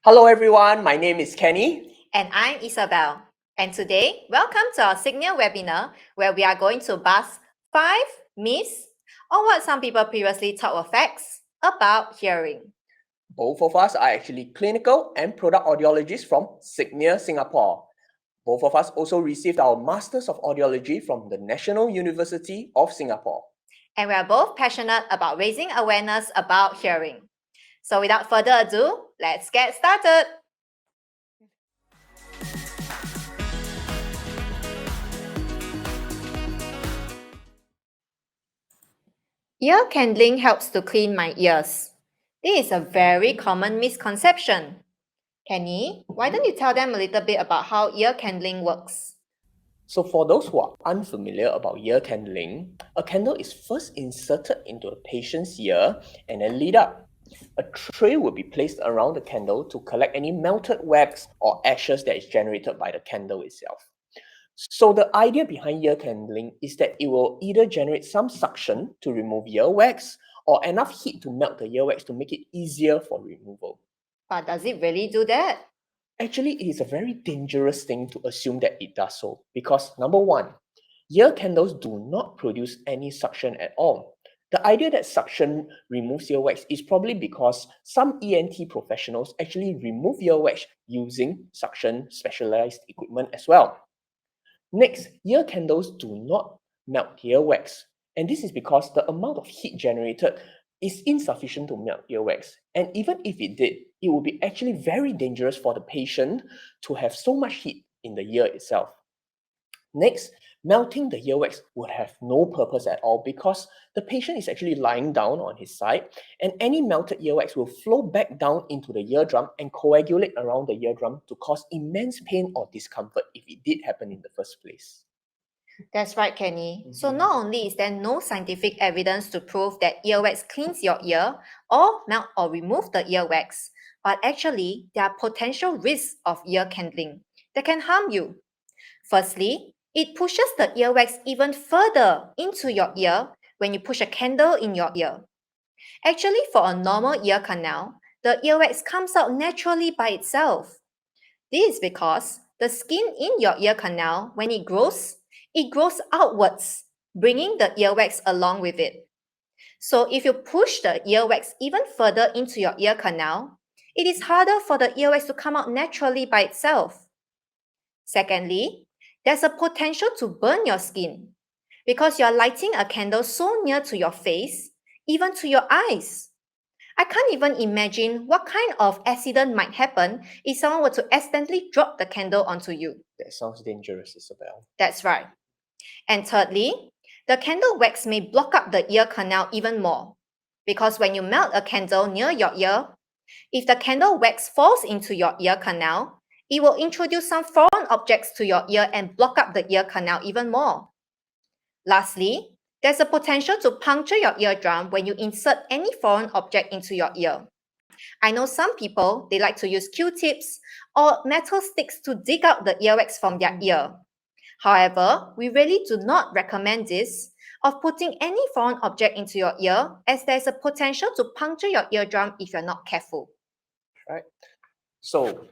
Hello everyone, my name is Kenny. And I'm Isabel. And today, welcome to our Signal webinar where we are going to bust 5 myths or what some people previously thought were facts about hearing. Both of us are actually clinical and product audiologists from Signia, Singapore. Both of us also received our Masters of Audiology from the National University of Singapore. And we are both passionate about raising awareness about hearing. So without further ado, let's get started. Ear candling helps to clean my ears. This is a very common misconception. Kenny, why don't you tell them a little bit about how ear candling works? So for those who are unfamiliar about ear candling, a candle is first inserted into a patient's ear and then lit up. A tray will be placed around the candle to collect any melted wax or ashes that is generated by the candle itself. So the idea behind ear candling is that it will either generate some suction to remove earwax or enough heat to melt the earwax to make it easier for removal. But does it really do that? Actually, it is a very dangerous thing to assume that it does so because number one, ear candles do not produce any suction at all. The idea that suction removes earwax is probably because some ENT professionals actually remove earwax using suction specialized equipment as well. Next, ear candles do not melt earwax, and this is because the amount of heat generated is insufficient to melt earwax. And even if it did, it would be actually very dangerous for the patient to have so much heat in the ear itself. Next, melting the earwax would have no purpose at all because the patient is actually lying down on his side, and any melted earwax will flow back down into the eardrum and coagulate around the eardrum to cause immense pain or discomfort if it did happen in the first place. That's right, Kenny. So not only is there no scientific evidence to prove that earwax cleans your ear or melt or remove the earwax, but actually there are potential risks of ear candling that can harm you. Firstly, it pushes the earwax even further into your ear when you push a candle in your ear. Actually, for a normal ear canal, the earwax comes out naturally by itself. This is because the skin in your ear canal, when it grows outwards, bringing the earwax along with it. So if you push the earwax even further into your ear canal, it is harder for the earwax to come out naturally by itself. Secondly, there's a potential to burn your skin because you're lighting a candle so near to your face, even to your eyes. I can't even imagine what kind of accident might happen if someone were to accidentally drop the candle onto you. That sounds dangerous, Isabel. That's right. And thirdly, the candle wax may block up the ear canal even more. Because when you melt a candle near your ear, if the candle wax falls into your ear canal, it will introduce some foreign objects to your ear and block up the ear canal even more. Lastly, there's a potential to puncture your eardrum when you insert any foreign object into your ear. I know some people, they like to use Q-tips or metal sticks to dig out the earwax from their ear. However, we really do not recommend this of putting any foreign object into your ear as there's a potential to puncture your eardrum if you're not careful. Right? So,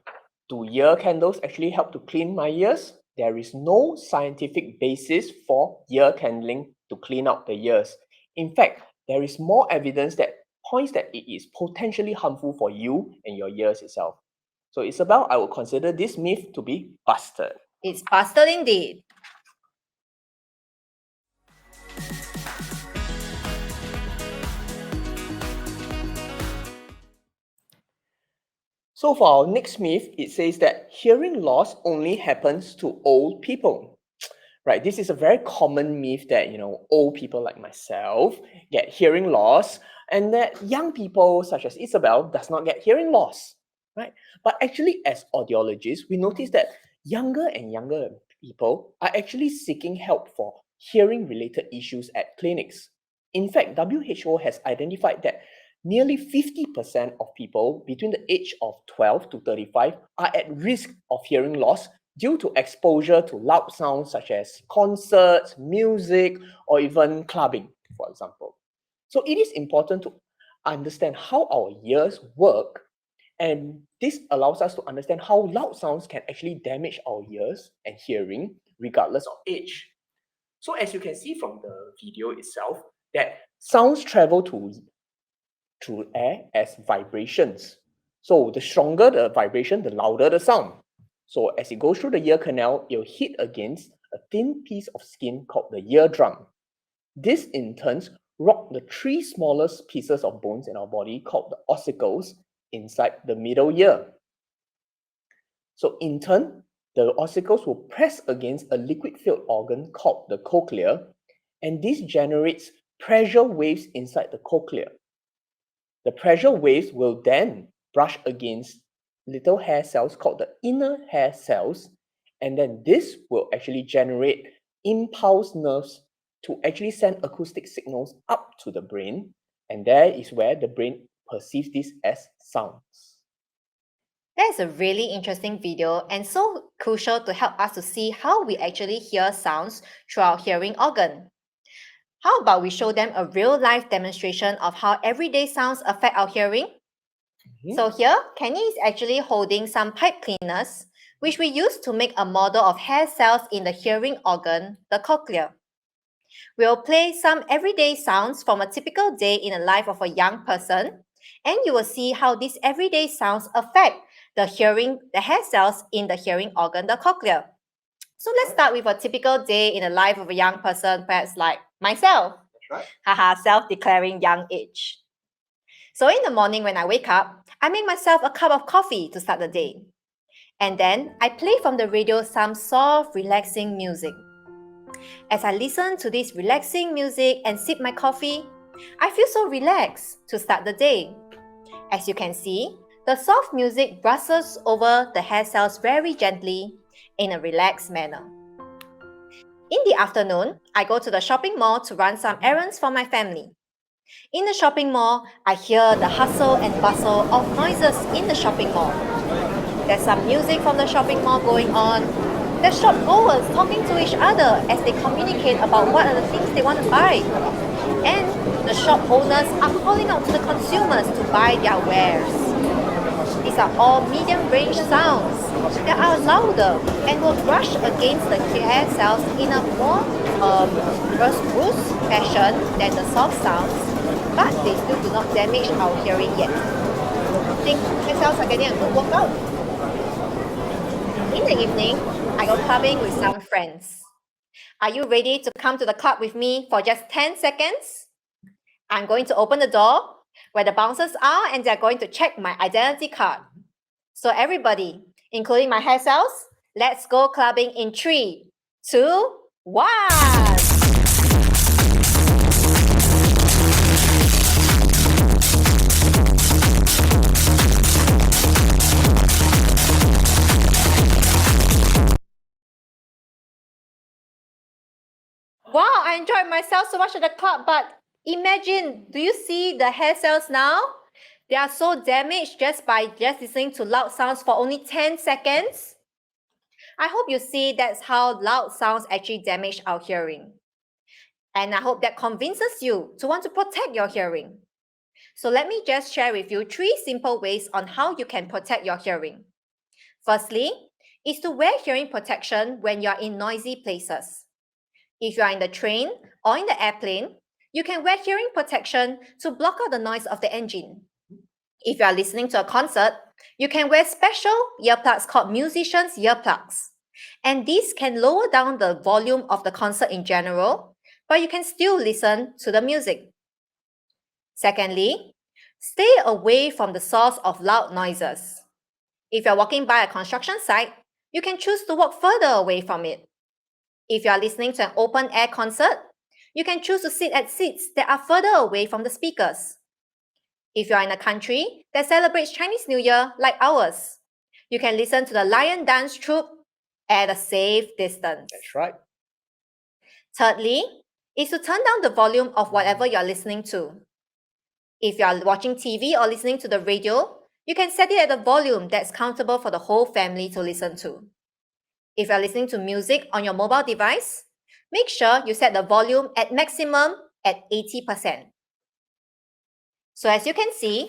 do ear candles actually help to clean my ears? There is no scientific basis for ear candling to clean out the ears. In fact, there is more evidence that points that it is potentially harmful for you and your ears itself. So, Isabel, I would consider this myth to be busted. It's busted indeed. So for our next myth, it says that hearing loss only happens to old people. Right, this is a very common myth that old people like myself get hearing loss, and that young people such as Isabel does not get hearing loss. Right, but actually, as audiologists, we notice that younger and younger people are actually seeking help for hearing-related issues at clinics. In fact, WHO has identified that nearly 50% of people between the age of 12 to 35 are at risk of hearing loss due to exposure to loud sounds such as concerts, music, or even clubbing, for example. So it is important to understand how our ears work And this allows us to understand how loud sounds can actually damage our ears and hearing regardless of age. So as you can see from the video itself, that sounds travel through air as vibrations. So the stronger the vibration, the louder the sound. So as it goes through the ear canal, it'll hit against a thin piece of skin called the eardrum. This in turn rock the three smallest pieces of bones in our body called the ossicles inside the middle ear. So in turn, the ossicles will press against a liquid-filled organ called the cochlea, and this generates pressure waves inside the cochlea. The pressure waves will then brush against little hair cells called the inner hair cells, and then this will actually generate impulse nerves to actually send acoustic signals up to the brain, and there is where the brain perceives this as sounds. That's a really interesting video and so crucial to help us to see how we actually hear sounds through our hearing organ. How about we show them a real-life demonstration of how everyday sounds affect our hearing? So here, Kenny is actually holding some pipe cleaners, which we use to make a model of hair cells in the hearing organ, the cochlea. We'll play some everyday sounds from a typical day in the life of a young person, and you will see how these everyday sounds affect the hair cells in the hearing organ, the cochlea. So let's start with a typical day in the life of a young person, perhaps like myself. That's right. Haha, self-declaring young age. So in the morning when I wake up, I make myself a cup of coffee to start the day. And then I play from the radio some soft, relaxing music. As I listen to this relaxing music and sip my coffee, I feel so relaxed to start the day. As you can see, the soft music brushes over the hair cells very gently in a relaxed manner. In the afternoon, I go to the shopping mall to run some errands for my family. In the shopping mall, I hear the hustle and bustle of noises in the shopping mall. There's some music from the shopping mall going on. The shop goers talking to each other as they communicate about what are the things they want to buy. And the shop owners are calling out to the consumers to buy their wares. These are all medium-range sounds that are louder and will brush against the hair cells in a more brusque fashion than the soft sounds, but they still do not damage our hearing yet. I think hair cells are getting a good workout. In the evening, I go clubbing with some friends. Are you ready to come to the club with me for just 10 seconds? I'm going to open the door where the bouncers are and they're going to check my identity card. So everybody, including my hair cells, let's go clubbing in 3, 2, 1. Wow, I enjoyed myself so much at the club, but imagine, do you see the hair cells now? They are so damaged just by listening to loud sounds for only 10 seconds. I hope you see that's how loud sounds actually damage our hearing. And I hope that convinces you to want to protect your hearing. So let me just share with you 3 simple ways on how you can protect your hearing. Firstly, is to wear hearing protection when you are in noisy places. If you are in the train or in the airplane, you can wear hearing protection to block out the noise of the engine. If you are listening to a concert, you can wear special earplugs called musician's earplugs. And these can lower down the volume of the concert in general, but you can still listen to the music. Secondly, stay away from the source of loud noises. If you're walking by a construction site, you can choose to walk further away from it. If you are listening to an open-air concert, you can choose to sit at seats that are further away from the speakers. If you are in a country that celebrates Chinese New Year like ours, you can listen to the lion dance troupe at a safe distance. That's right. Thirdly, is to turn down the volume of whatever you're listening to. If you are watching TV or listening to the radio, you can set it at a volume that's comfortable for the whole family to listen to. If you're listening to music on your mobile device, make sure you set the volume at maximum at 80%. So as you can see,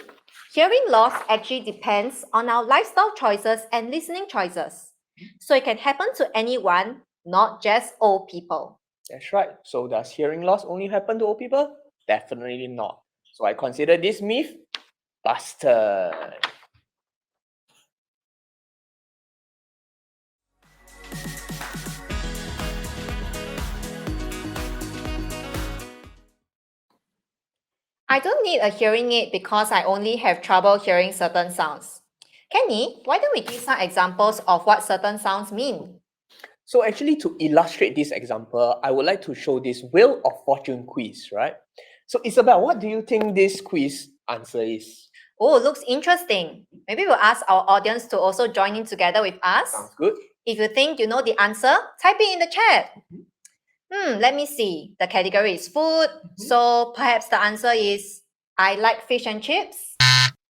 Hearing loss actually depends on our lifestyle choices and listening choices. So it can happen to anyone, not just old people. That's right. So does hearing loss only happen to old people? Definitely not. So I consider this myth busted. I don't need a hearing aid because I only have trouble hearing certain sounds. Kenny, why don't we give some examples of what certain sounds mean? So actually, to illustrate this example, I would like to show this Wheel of Fortune quiz, right? So Isabel, what do you think this quiz answer is? Oh, looks interesting. Maybe we'll ask our audience to also join in together with us. Sounds good. If you think you know the answer, type it in the chat. Let me see. The category is food. So perhaps the answer is I like fish and chips.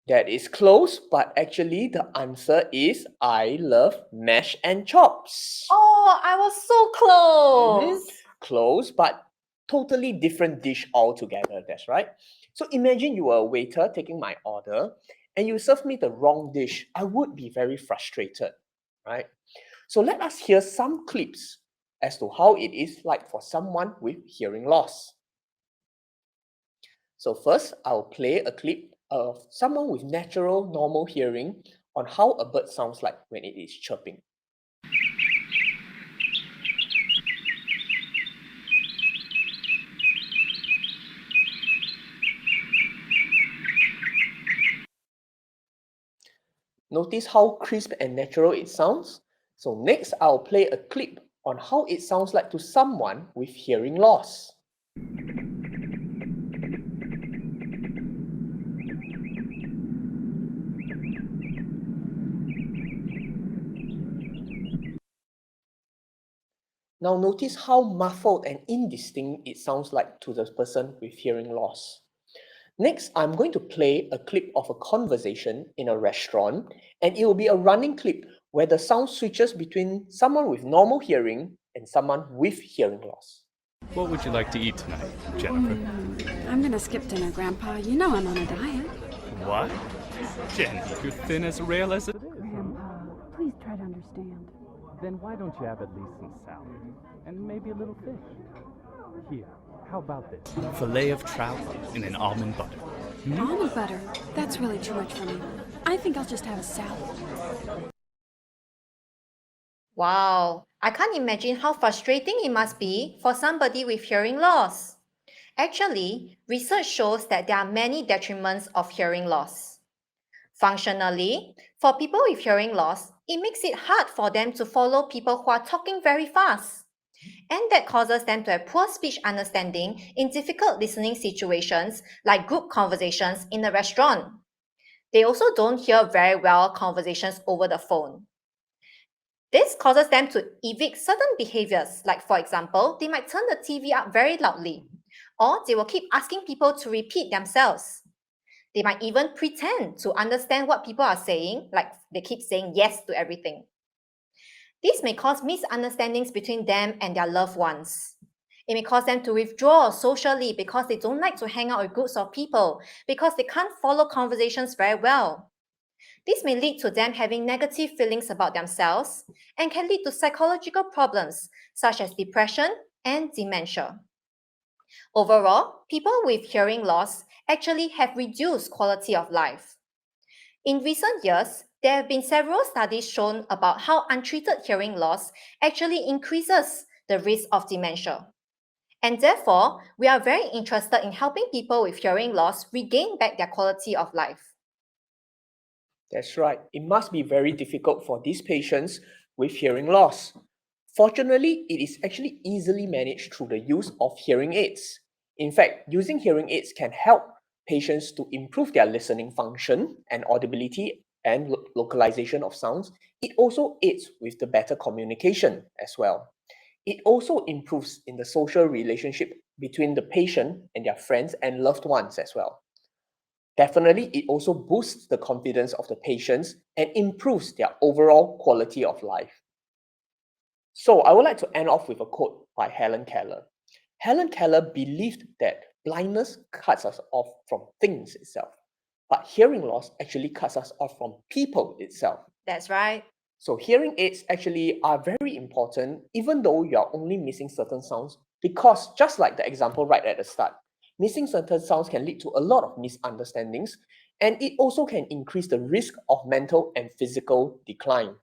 That is close, but actually the answer is I love mash and chops. Oh, I was so close. Close, but totally different dish altogether. That's right. So imagine you were a waiter taking my order and you serve me the wrong dish. I would be very frustrated, right? So let us hear some clips as to how it is like for someone with hearing loss. So first, I'll play a clip of someone with natural, normal hearing on how a bird sounds like when it is chirping. Notice how crisp and natural it sounds. So next, I'll play a clip on how it sounds like to someone with hearing loss. Now notice how muffled and indistinct it sounds like to the person with hearing loss. Next, I'm going to play a clip of a conversation in a restaurant, and it will be a running clip where the sound switches between someone with normal hearing and someone with hearing loss. What would you like to eat tonight, Jennifer? I'm gonna skip dinner, Grandpa. You know I'm on a diet. What? Jenny, you're thin as a rail as it is. Grandpa, please try to understand. Then why don't you have at least some salad? And maybe a little fish? Here, how about this? Filet of trout in an almond butter. Almond butter? That's really too much for me. I think I'll just have a salad. Wow, I can't imagine how frustrating it must be for somebody with hearing loss. Actually, research shows that there are many detriments of hearing loss. Functionally, for people with hearing loss, it makes it hard for them to follow people who are talking very fast. And that causes them to have poor speech understanding in difficult listening situations like group conversations in a restaurant. They also don't hear very well conversations over the phone. This causes them to evict certain behaviors, like for example, they might turn the TV up very loudly, or they will keep asking people to repeat themselves. They might even pretend to understand what people are saying, like they keep saying yes to everything. This may cause misunderstandings between them and their loved ones. It may cause them to withdraw socially because they don't like to hang out with groups of people, because they can't follow conversations very well. This may lead to them having negative feelings about themselves and can lead to psychological problems such as depression and dementia. Overall, people with hearing loss actually have reduced quality of life. In recent years, there have been several studies shown about how untreated hearing loss actually increases the risk of dementia. And therefore, we are very interested in helping people with hearing loss regain back their quality of life. That's right. It must be very difficult for these patients with hearing loss. Fortunately, it is actually easily managed through the use of hearing aids. In fact, using hearing aids can help patients to improve their listening function and audibility and localization of sounds. It also aids with the better communication as well. It also improves in the social relationship between the patient and their friends and loved ones as well. Definitely, it also boosts the confidence of the patients and improves their overall quality of life. So I would like to end off with a quote by Helen Keller. Helen Keller believed that blindness cuts us off from things itself, but hearing loss actually cuts us off from people itself. That's right. So hearing aids actually are very important, even though you're only missing certain sounds, because just like the example right at the start, missing certain sounds can lead to a lot of misunderstandings, and it also can increase the risk of mental and physical decline.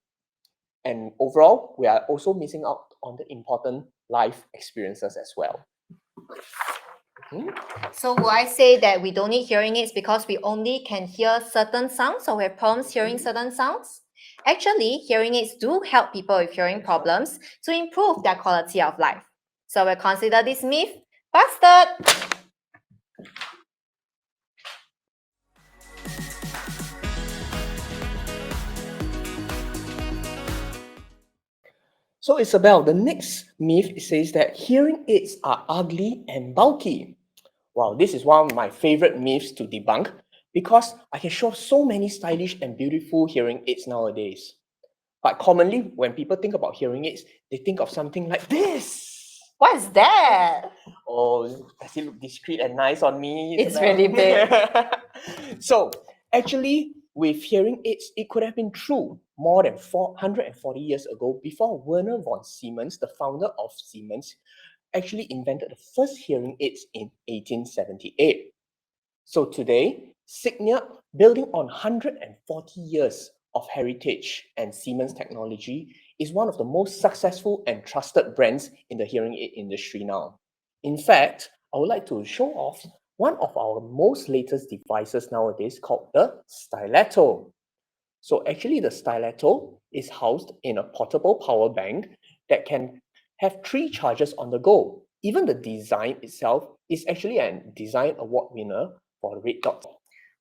And overall, we are also missing out on the important life experiences as well. So will I say that we don't need hearing aids because we only can hear certain sounds or we have problems hearing certain sounds? Actually, hearing aids do help people with hearing problems to improve their quality of life. So we'll consider this myth busted. So Isabel, the next myth says that hearing aids are ugly and bulky. Wow, this is one of my favorite myths to debunk because I can show so many stylish and beautiful hearing aids nowadays. But commonly, when people think about hearing aids, they think of something like this. What's that? Oh, does it look discreet and nice on me? It's Isabel? really big. So, actually, with hearing aids, it could have been true more than 440 years ago before Werner von Siemens, the founder of Siemens, actually invented the first hearing aids in 1878. So today, Signia, building on 140 years of heritage and Siemens technology, is one of the most successful and trusted brands in the hearing aid industry now. In fact, I would like to show off one of our most latest devices nowadays called the Styletto. So actually the Styletto is housed in a portable power bank that can have 3 charges on the go. Even the design itself is actually a design award winner for the Red Dot.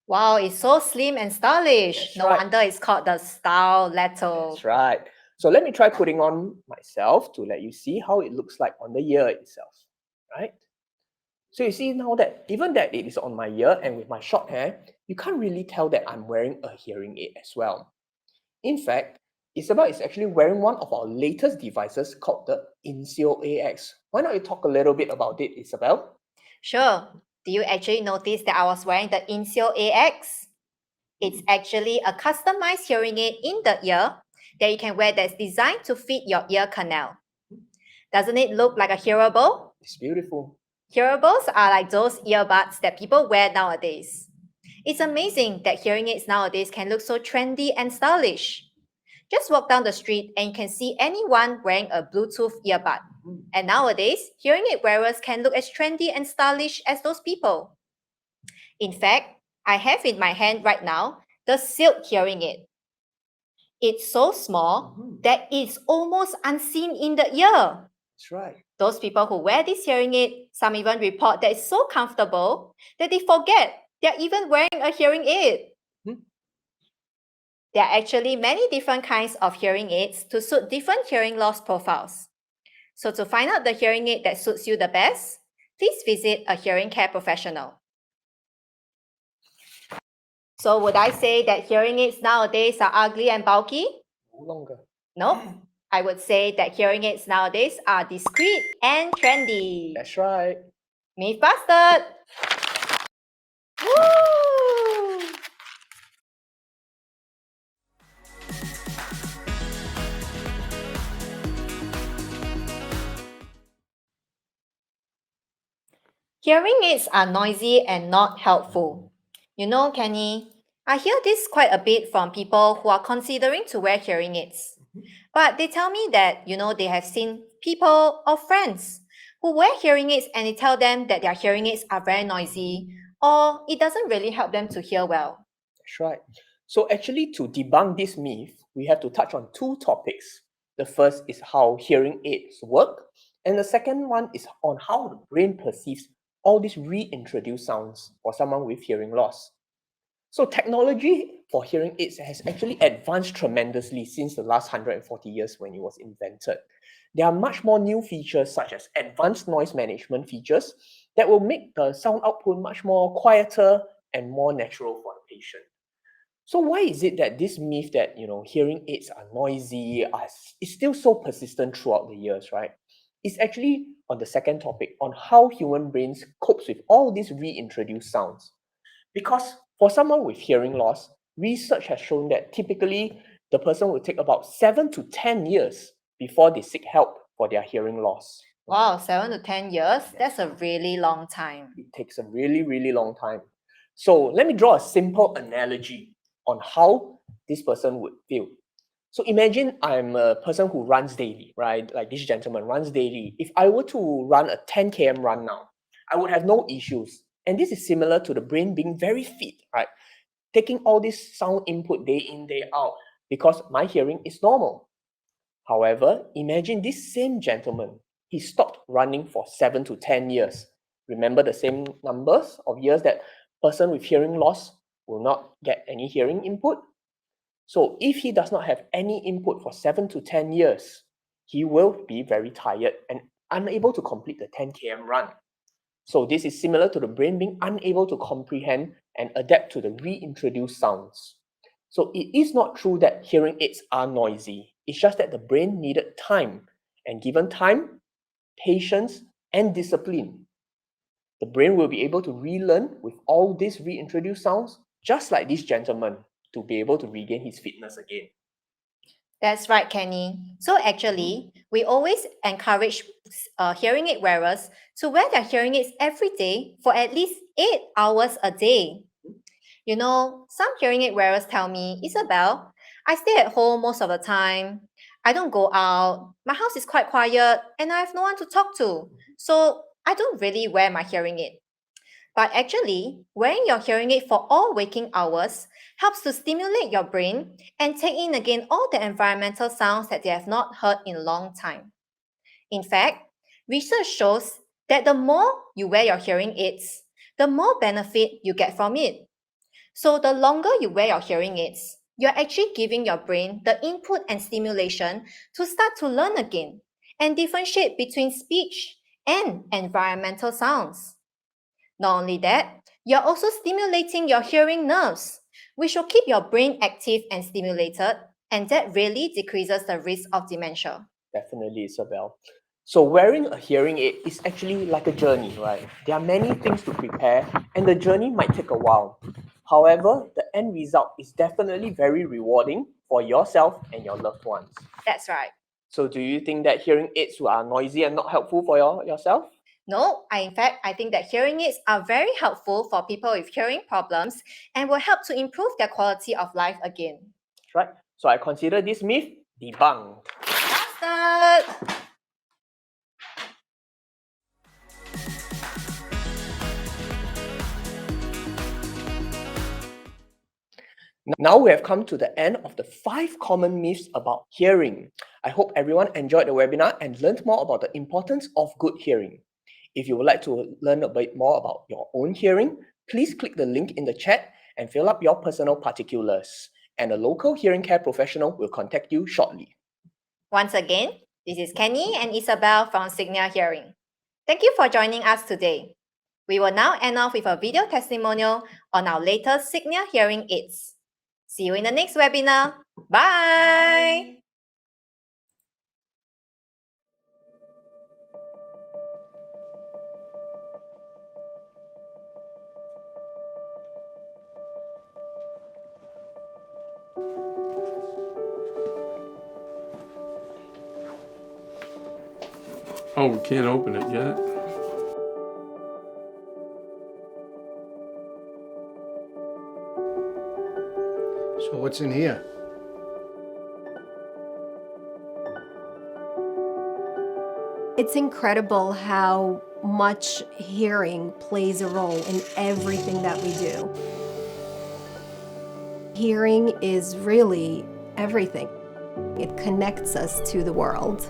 Wow, it's so slim and stylish. That's No right. wonder it's called the Styletto. That's right. So let me try putting on myself to let you see how it looks like on the ear itself, right? So you see now that even that it is on my ear and with my short hair, you can't really tell that I'm wearing a hearing aid as well. In fact, Isabel is actually wearing one of our latest devices called the Inseo AX. Why not you talk a little bit about it, Isabel? Sure. Do you actually notice that I was wearing the Inseo AX? It's actually a customized hearing aid in the ear that you can wear that's designed to fit your ear canal. Doesn't it look like a hearable? It's beautiful. Hearables are like those earbuds that people wear nowadays. It's amazing that hearing aids nowadays can look so trendy and stylish. Just walk down the street and you can see anyone wearing a Bluetooth earbud. And nowadays, hearing aid wearers can look as trendy and stylish as those people. In fact, I have in my hand right now the Silk hearing aid. It's so small that it's almost unseen in the ear. That's right. Those people who wear this hearing aid, some even report that it's so comfortable that they forget they're even wearing a hearing aid. There are actually many different kinds of hearing aids to suit different hearing loss profiles. So to find out the hearing aid that suits you the best, please visit a hearing care professional. So would I say that hearing aids nowadays are ugly and bulky? No longer. No. I would say that hearing aids nowadays are discreet and trendy. That's right. Myth busted! Woo! Hearing aids are noisy and not helpful. You know, Kenny, I hear this quite a bit from people who are considering to wear hearing aids. But they tell me that, they have seen people or friends who wear hearing aids and they tell them that their hearing aids are very noisy or it doesn't really help them to hear well. That's right. So actually, to debunk this myth, we have to touch on 2 topics. The first is how hearing aids work, and the second one is on how the brain perceives all these reintroduced sounds for someone with hearing loss. So technology for hearing aids has actually advanced tremendously since the last 140 years when it was invented. There are much more new features such as advanced noise management features that will make the sound output much more quieter and more natural for the patient. So why is it that this myth that hearing aids are noisy is still so persistent throughout the years, right? It's actually on the second topic on how human brains copes with all these reintroduced sounds. Because For someone with hearing loss, research has shown that typically the person will take about 7 to 10 years before they seek help for their hearing loss. Wow, 7 to 10 years? That's a really long time. It takes a really, really long time. So let me draw a simple analogy on how this person would feel. So imagine I'm a person who runs daily, right? Like this gentleman runs daily. If I were to run a 10 km run now, I would have no issues. And this is similar to the brain being very fit, right? Taking all this sound input day in, day out, because my hearing is normal. However, imagine this same gentleman, he stopped running for 7 to 10 years. Remember the same numbers of years that person with hearing loss will not get any hearing input? So if he does not have any input for 7 to 10 years, he will be very tired and unable to complete the 10 km run. So this is similar to the brain being unable to comprehend and adapt to the reintroduced sounds. So it is not true that hearing aids are noisy. It's just that the brain needed time, and given time, patience, and discipline, the brain will be able to relearn with all these reintroduced sounds, just like this gentleman, to be able to regain his fitness again. That's right, Kenny. So actually, we always encourage hearing aid wearers to wear their hearing aids every day for at least 8 hours a day. You know, some hearing aid wearers tell me, Isabel, I stay at home most of the time. I don't go out. My house is quite quiet and I have no one to talk to. So I don't really wear my hearing aid. But actually, wearing your hearing aid for all waking hours helps to stimulate your brain and take in again all the environmental sounds that they have not heard in a long time. In fact, research shows that the more you wear your hearing aids, the more benefit you get from it. So the longer you wear your hearing aids, you're actually giving your brain the input and stimulation to start to learn again and differentiate between speech and environmental sounds. Not only that, you're also stimulating your hearing nerves, which will keep your brain active and stimulated, and that really decreases the risk of dementia. Definitely, Isabel. So wearing a hearing aid is actually like a journey, right? There are many things to prepare, and the journey might take a while. However, the end result is definitely very rewarding for yourself and your loved ones. That's right. So do you think that hearing aids are noisy and not helpful for yourself? No, in fact, I think that hearing aids are very helpful for people with hearing problems and will help to improve their quality of life again. That's right. So I consider this myth debunked. Bastard! Now we have come to the end of the 5 common myths about hearing. I hope everyone enjoyed the webinar and learned more about the importance of good hearing. If you would like to learn a bit more about your own hearing, please click the link in the chat and fill up your personal particulars, and a local hearing care professional will contact you shortly. Once again, this is Kenny and Isabel from Signia Hearing. Thank you for joining us today. We will now end off with a video testimonial on our latest Signia Hearing aids. See you in the next webinar. Bye! Oh, we can't open it yet? So what's in here? It's incredible how much hearing plays a role in everything that we do. Hearing is really everything. It connects us to the world.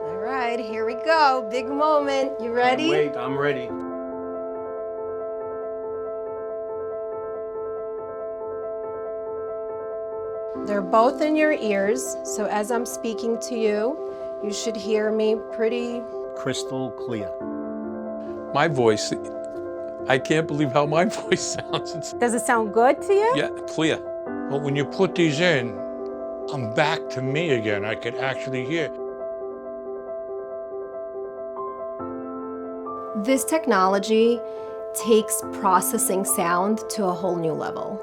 All right, here we go. Big moment. You ready? Wait, I'm ready. They're both in your ears, so as I'm speaking to you, you should hear me pretty. Crystal clear. My voice, I can't believe how my voice sounds. It's, Does it sound good to you? yeah, clear. But when you put these in, I'm back to me again. I could actually hear. This technology takes processing sound to a whole new level.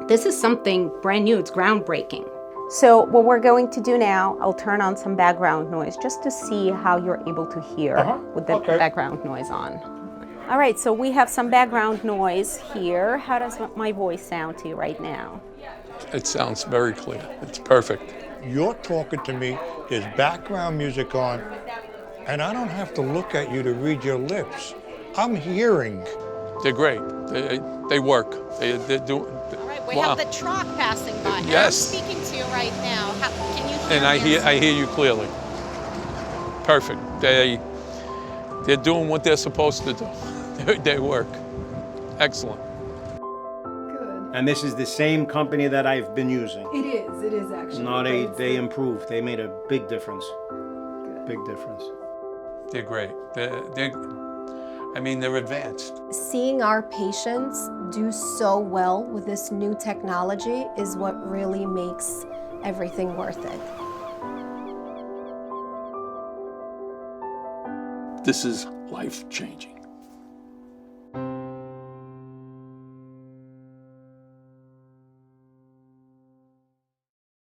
This is something brand new, it's groundbreaking. So what we're going to do now, I'll turn on some background noise just to see how you're able to hear with the background noise on. All right, so we have some background noise here. How does my voice sound to you right now? It sounds very clear. It's perfect. You're talking to me, there's background music on, and I don't have to look at you to read your lips. I'm hearing. They're great. They work. They're doing. All right, we have the truck passing by. Yes. I'm speaking to you right now. Can you hear And me? I hear you clearly. Perfect. They're doing what they're supposed to do. They work. Excellent. Good. And this is the same company that I've been using. It is actually. No, they improved. They made a big difference. Big difference. They're great. They're advanced. Seeing our patients do so well with this new technology is what really makes everything worth it. This is life-changing.